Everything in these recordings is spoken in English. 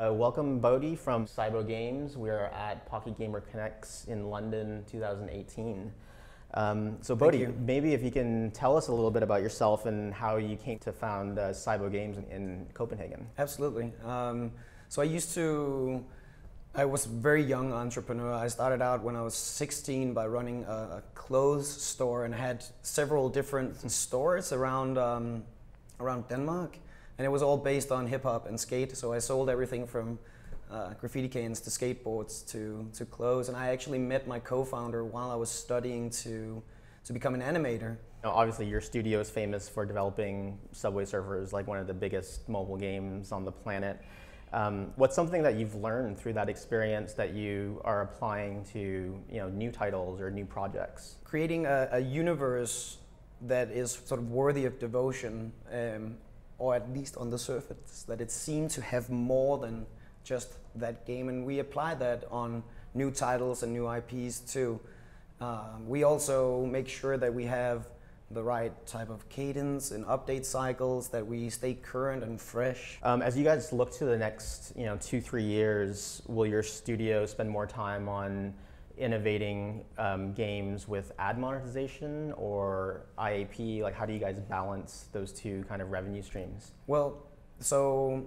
Welcome Bodie from SYBO Games. We're at Pocket Gamer Connects in London 2018. So Bodie, maybe if you can tell us a little bit about yourself and how you came to found SYBO Games in Copenhagen. Absolutely. I was a very young entrepreneur. I started out when I was 16 by running a clothes store and had several different stores around Denmark. And it was all based on hip hop and skate. So I sold everything from graffiti cans to skateboards to clothes. And I actually met my co-founder while I was studying to become an animator. Now, obviously, your studio is famous for developing Subway Surfers, like one of the biggest mobile games on the planet. What's something that you've learned through that experience that you are applying to new titles or new projects? Creating a universe that is sort of worthy of devotion, or at least on the surface, that it seemed to have more than just that game. And we apply that on new titles and new IPs too. We also make sure that we have the right type of cadence and update cycles, that we stay current and fresh. As you guys look to the next 2-3 years, will your studio spend more time on innovating games with ad monetization or IAP? Like, how do you guys balance those two kind of revenue streams? Well, so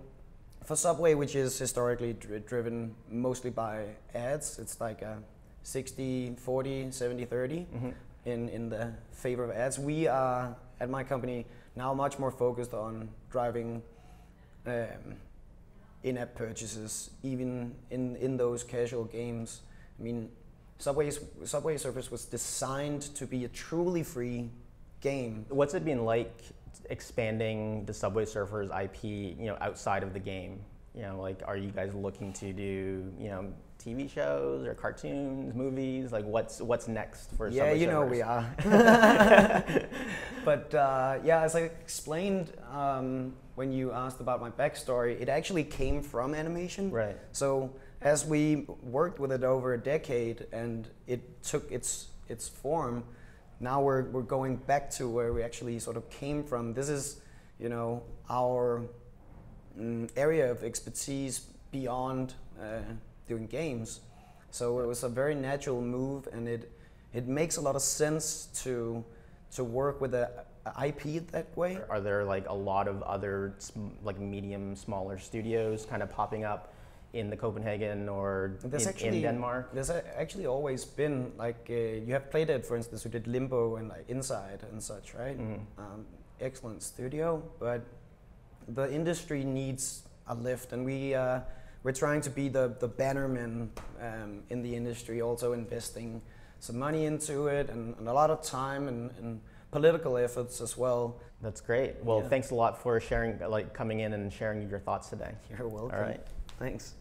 for Subway, which is historically driven mostly by ads, it's like a 60-40, 70-30 mm-hmm. in the favor of ads. We are, at my company, now much more focused on driving in-app purchases, even in those casual games. I mean, Subway Surfers was designed to be a truly free game. What's it been like expanding the Subway Surfers IP, outside of the game? Like, are you guys looking to do, TV shows or cartoons, movies? Like, what's next for Subway Surfers? We are. But as I explained when you asked about my backstory, it actually came from animation. Right. So as we worked with it over a decade and it took its form, now we're going back to where we actually sort of came from. This is, our area of expertise beyond doing games. So it was a very natural move, and it makes a lot of sense to work with a IP that way. Are there like a lot of other like medium, smaller studios kind of popping up in the Copenhagen or in Denmark? There's actually always been, like, you have Playdead, for instance, who did Limbo and like Inside and such, right? Mm-hmm. Excellent studio, but the industry needs a lift, and we're trying to be the bannermen in the industry, also investing some money into it and a lot of time and political efforts as well. That's great. Well, thanks a lot for sharing, coming in and sharing your thoughts today. You're welcome. All right. Thanks.